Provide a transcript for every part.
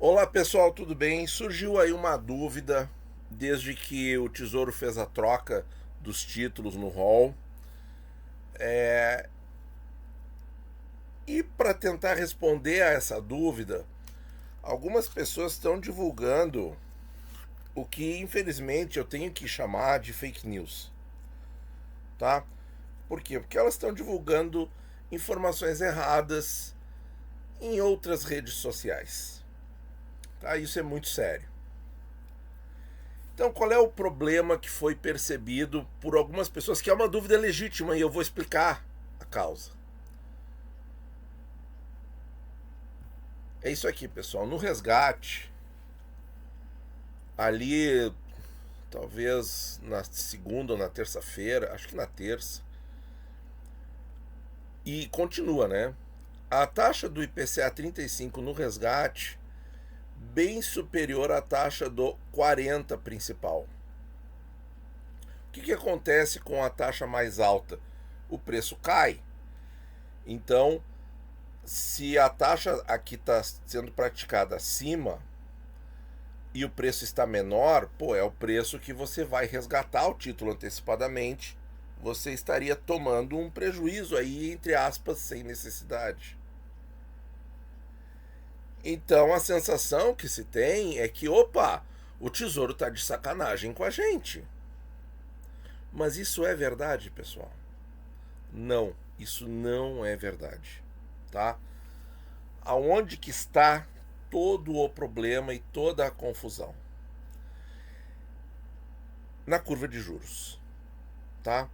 Olá pessoal, tudo bem? Surgiu aí uma dúvida desde que o Tesouro fez a troca dos títulos no hall. E para tentar responder a essa dúvida, algumas pessoas estão divulgando o que infelizmente eu tenho que chamar de fake news, tá? Por quê? Porque elas estão divulgando informações erradas em outras redes sociais, tá? Isso é muito sério. Então, qual é o problema que foi percebido por algumas pessoas, que é uma dúvida legítima e eu vou explicar a causa? É isso aqui, pessoal. No resgate, ali, talvez na segunda ou na terça-feira, acho que na terça, e continua, né? A taxa do IPCA 35 no resgate bem superior à taxa do 40 principal. O que acontece com a taxa mais alta? O preço cai. Então, se a taxa aqui está sendo praticada acima e o preço está menor, pô, é o preço que você vai resgatar o título antecipadamente. Você estaria tomando um prejuízo aí, entre aspas, sem necessidade. Então a sensação que se tem é que, opa, o tesouro está de sacanagem com a gente. Mas isso é verdade, pessoal? Não, isso não é verdade, tá? Aonde que está todo o problema e toda a confusão? Na curva de juros, tá?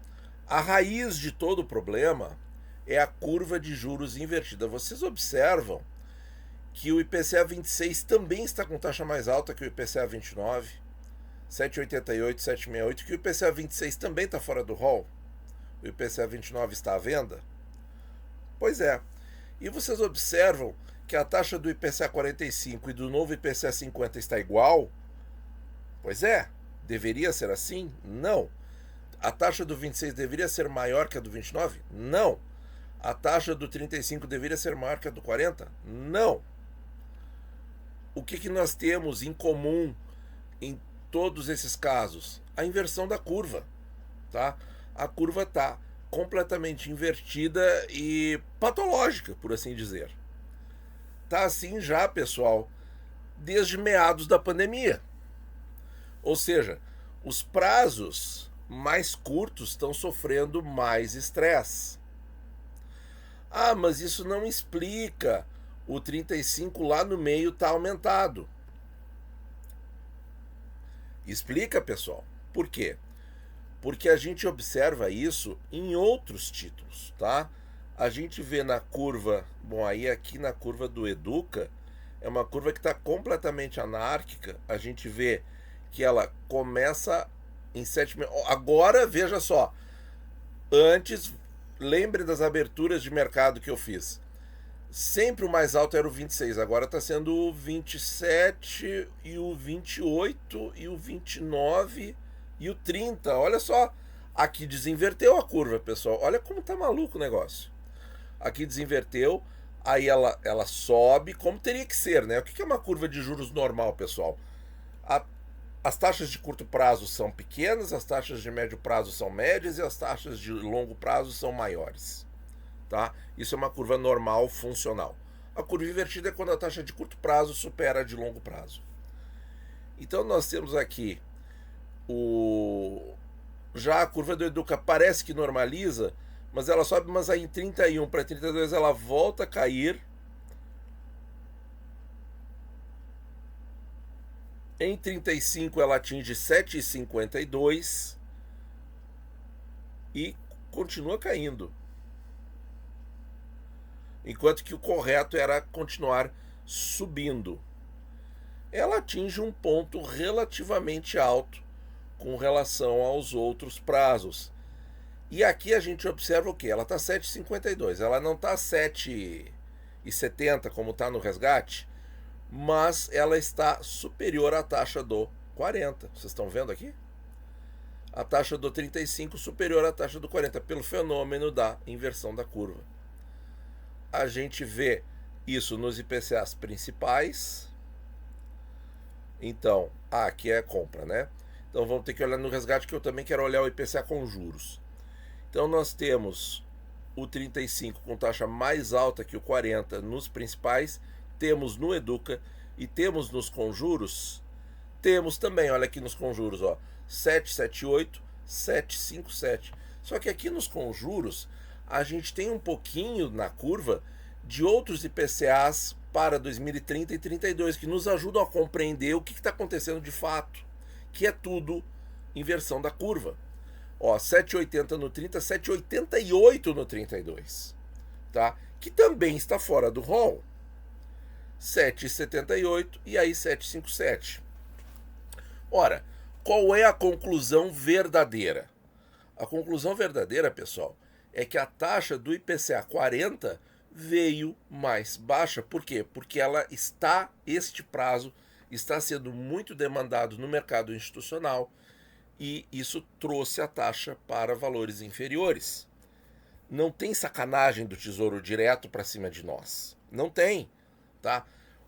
A raiz de todo o problema é a curva de juros invertida. Vocês observam que o IPCA 26 também está com taxa mais alta que o IPCA 29, 7,88, 7,68, que o IPCA 26 também está fora do rol. O IPCA 29 está à venda? Pois é. E vocês observam que a taxa do IPCA 45 e do novo IPCA 50 está igual? Pois é. Deveria ser assim? Não. A taxa do 26 deveria ser maior que a do 29? Não. A taxa do 35 deveria ser maior que a do 40? Não. O que nós temos em comum em todos esses casos? A inversão da curva, tá? A curva está completamente invertida e patológica, por assim dizer. Tá assim já, pessoal, desde meados da pandemia. Ou seja, os prazos mais curtos estão sofrendo mais estresse. Ah, mas isso não explica o 35 lá no meio tá aumentado. Explica, pessoal. Por quê? Porque a gente observa isso em outros títulos, tá? A gente vê na curva, bom, aí aqui na curva do Educa, é uma curva que está completamente anárquica. A gente vê que ela começa em 7. Agora, veja só, antes, lembre das aberturas de mercado que eu fiz. Sempre o mais alto era o 26, agora está sendo o 27 e o 28 e o 29 e o 30. Olha só, aqui desinverteu a curva, pessoal. Olha como tá maluco o negócio. Aqui desinverteu, aí ela sobe, como teria que ser, né? O que é uma curva de juros normal, pessoal? A, as taxas de curto prazo são pequenas, as taxas de médio prazo são médias e as taxas de longo prazo são maiores. Tá? Isso é uma curva normal funcional. A curva invertida é quando a taxa de curto prazo supera a de longo prazo. Então nós temos aqui já a curva do Educa parece que normaliza, mas ela sobe, mas aí em 31 para 32 ela volta a cair. Em 35 ela atinge 7,52 e continua caindo. Enquanto que o correto era continuar subindo. Ela atinge um ponto relativamente alto com relação aos outros prazos. E aqui a gente observa o que? Ela está 7,52. Ela não está 7,70 como está no resgate, mas ela está superior à taxa do 40. Vocês estão vendo aqui? A taxa do 35 superior à taxa do 40, pelo fenômeno da inversão da curva. A gente vê isso nos IPCAs principais, Então, aqui é compra, né? Então vamos ter que olhar no resgate, que eu também quero olhar o IPCA com juros. Então nós temos o 35 com taxa mais alta que o 40 nos principais, temos no Educa e temos nos conjuros, temos também, olha aqui nos conjuros, ó, 778, 757. Só que aqui nos conjuros a gente tem um pouquinho na curva de outros IPCAs para 2030 e 32 que nos ajudam a compreender o que está acontecendo de fato, que é tudo inversão da curva. Ó, 7,80 no 30, 7,88 no 32, tá? Que também está fora do rol. 7,78 e aí 7,57. Ora, qual é a conclusão verdadeira? A conclusão verdadeira, pessoal, é que a taxa do IPCA 40 veio mais baixa. Por quê? Porque este prazo está sendo muito demandado no mercado institucional e isso trouxe a taxa para valores inferiores. Não tem sacanagem do Tesouro Direto para cima de nós. Não tem, tá?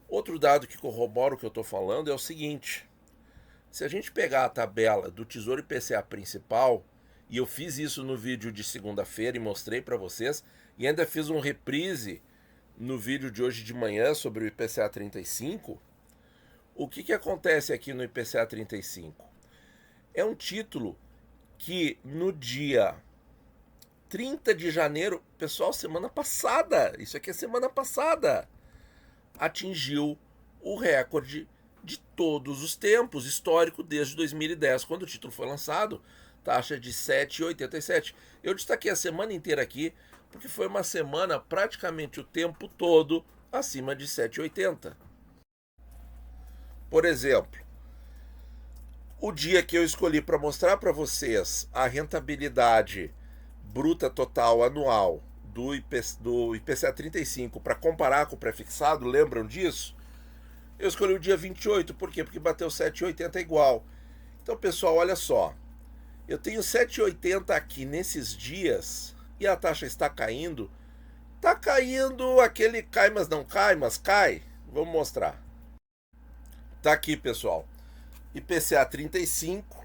Outro dado que corrobora o que eu estou falando é o seguinte: se a gente pegar a tabela do Tesouro IPCA principal, e eu fiz isso no vídeo de segunda-feira e mostrei para vocês, e ainda fiz um reprise no vídeo de hoje de manhã sobre o IPCA 35, o que acontece aqui no IPCA 35? É um título que no dia 30 de janeiro, pessoal, semana passada, isso aqui é semana passada, atingiu o recorde de todos os tempos, histórico desde 2010, quando o título foi lançado, taxa de 7,87. Eu destaquei a semana inteira aqui, porque foi uma semana praticamente o tempo todo acima de 7,80. Por exemplo, o dia que eu escolhi para mostrar para vocês a rentabilidade bruta total anual do IPCA 35 para comparar com o prefixado, lembram disso? Eu escolhi o dia 28, por quê? Porque bateu 7,80 igual. Então, pessoal, olha só. Eu tenho 7,80 aqui nesses dias e a taxa está caindo. Está caindo aquele cai, mas não cai, mas cai. Vamos mostrar. Tá aqui, pessoal. IPCA 35,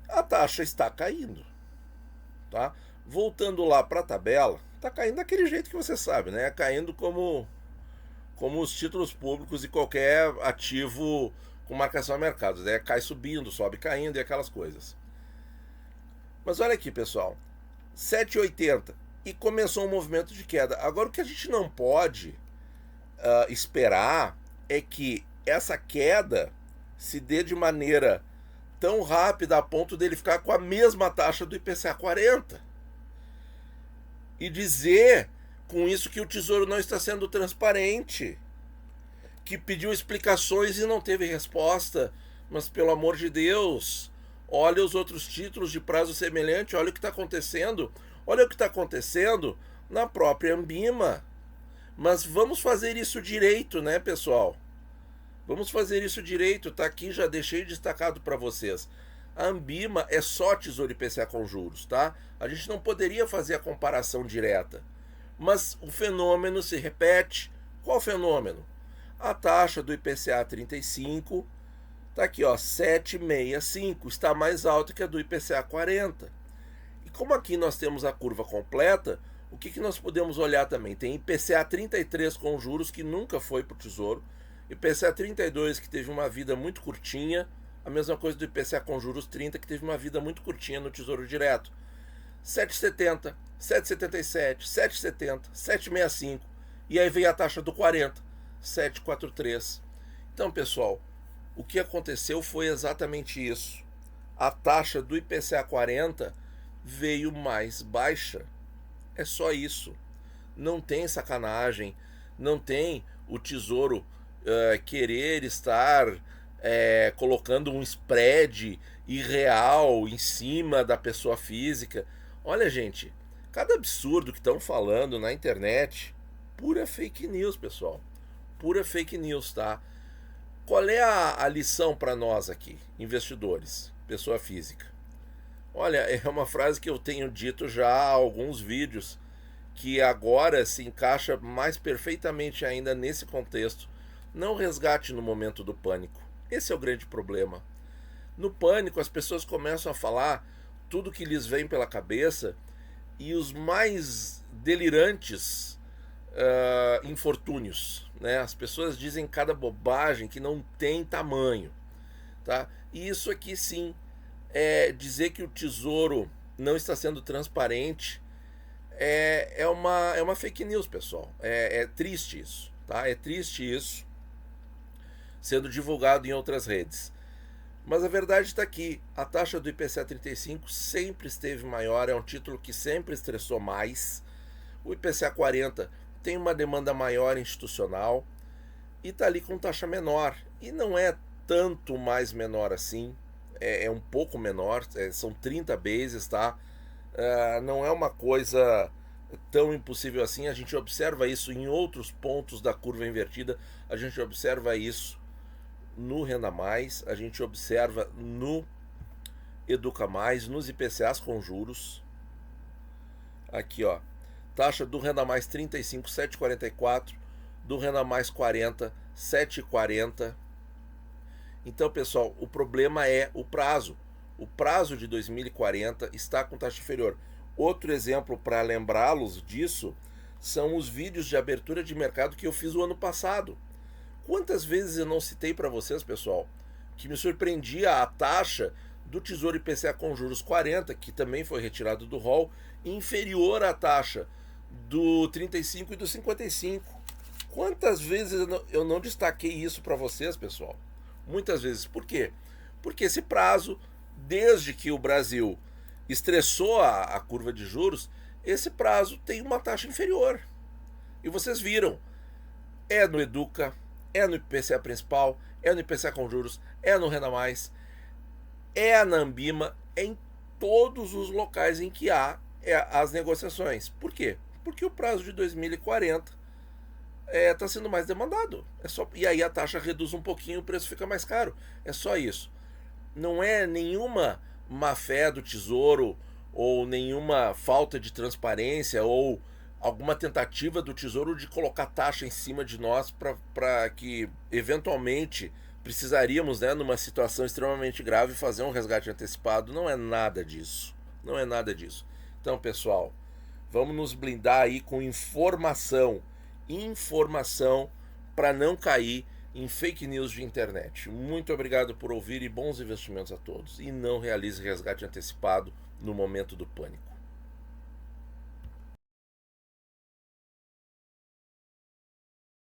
a taxa está caindo, tá? Voltando lá para a tabela, está caindo daquele jeito que você sabe, né? Caindo como os títulos públicos e qualquer ativo com marcação a mercado, né? Cai subindo, sobe caindo e aquelas coisas. Mas olha aqui, pessoal, 7,80 e começou um movimento de queda. Agora o que a gente não pode esperar é que essa queda se dê de maneira tão rápida a ponto dele ficar com a mesma taxa do IPCA 40. E dizer com isso que o Tesouro não está sendo transparente, que pediu explicações e não teve resposta. Mas, pelo amor de Deus, olha os outros títulos de prazo semelhante, olha o que está acontecendo. Olha o que está acontecendo na própria Ambima. Mas vamos fazer isso direito, né, pessoal? Vamos fazer isso direito, tá aqui, já deixei destacado para vocês. A Ambima é só Tesouro IPCA com juros, tá? A gente não poderia fazer a comparação direta. Mas o fenômeno se repete. Qual fenômeno? A taxa do IPCA 35 tá aqui, ó, 7,65, está mais alta que a do IPCA 40. E como aqui nós temos a curva completa, o que nós podemos olhar também? Tem IPCA 33 com juros, que nunca foi para o Tesouro. IPCA 32, que teve uma vida muito curtinha. A mesma coisa do IPCA com juros 30, que teve uma vida muito curtinha no Tesouro Direto. 7,70, 7,77, 7,70, 7,65. E aí veio a taxa do 40, 7,43. Então, pessoal, o que aconteceu foi exatamente isso. A taxa do IPCA 40 veio mais baixa. É só isso. Não tem sacanagem. Não tem o Tesouro querer estar colocando um spread irreal em cima da pessoa física. Olha, gente, cada absurdo que estão falando na internet, pura fake news, pessoal. Pura fake news, tá? Qual é a lição para nós aqui, investidores, pessoa física? Olha, é uma frase que eu tenho dito já há alguns vídeos, que agora se encaixa mais perfeitamente ainda nesse contexto. Não resgate no momento do pânico. Esse é o grande problema. No pânico, as pessoas começam a falar tudo que lhes vem pela cabeça e os mais delirantes infortúnios, né? As pessoas dizem cada bobagem que não tem tamanho, tá? E isso aqui sim é dizer que o Tesouro não está sendo transparente. É uma fake news, pessoal. É triste isso, tá? É triste isso sendo divulgado em outras redes. Mas a verdade está aqui. A taxa do IPCA 35 sempre esteve maior, é um título que sempre estressou mais. O IPCA 40 tem uma demanda maior institucional e está ali com taxa menor. E não é tanto mais menor assim, é um pouco menor, são 30 bases, tá? Não é uma coisa tão impossível assim. A gente observa isso em outros pontos da curva invertida, a gente observa isso no Renda Mais, a gente observa no Educa Mais, nos IPCAs com juros. Aqui, ó, taxa do Renda Mais 35, 7,44, do Renda Mais 40, 7,40. Então, pessoal, o problema é o prazo. O prazo de 2040 está com taxa inferior. Outro exemplo para lembrá-los disso são os vídeos de abertura de mercado que eu fiz o ano passado. Quantas vezes eu não citei para vocês, pessoal, que me surpreendia a taxa do Tesouro IPCA com juros 40, que também foi retirado do rol, inferior à taxa do 35 e do 55. Quantas vezes eu não destaquei isso para vocês, pessoal? Muitas vezes. Por quê? Porque esse prazo, desde que o Brasil estressou a curva de juros, esse prazo tem uma taxa inferior. E vocês viram, é no Educa, é no IPCA principal, é no IPCA com juros, é no Renda Mais, é na Ambima, é em todos os locais em que há as negociações. Por quê? Porque o prazo de 2040 está sendo mais demandado. E aí a taxa reduz um pouquinho, o preço fica mais caro. É só isso. Não é nenhuma má fé do Tesouro ou nenhuma falta de transparência ou alguma tentativa do Tesouro de colocar taxa em cima de nós para que eventualmente precisaríamos, né, numa situação extremamente grave, fazer um resgate antecipado. Não é nada disso. Não é nada disso. Então, pessoal, vamos nos blindar aí com informação para não cair em fake news de internet. Muito obrigado por ouvir e bons investimentos a todos. E não realize resgate antecipado no momento do pânico.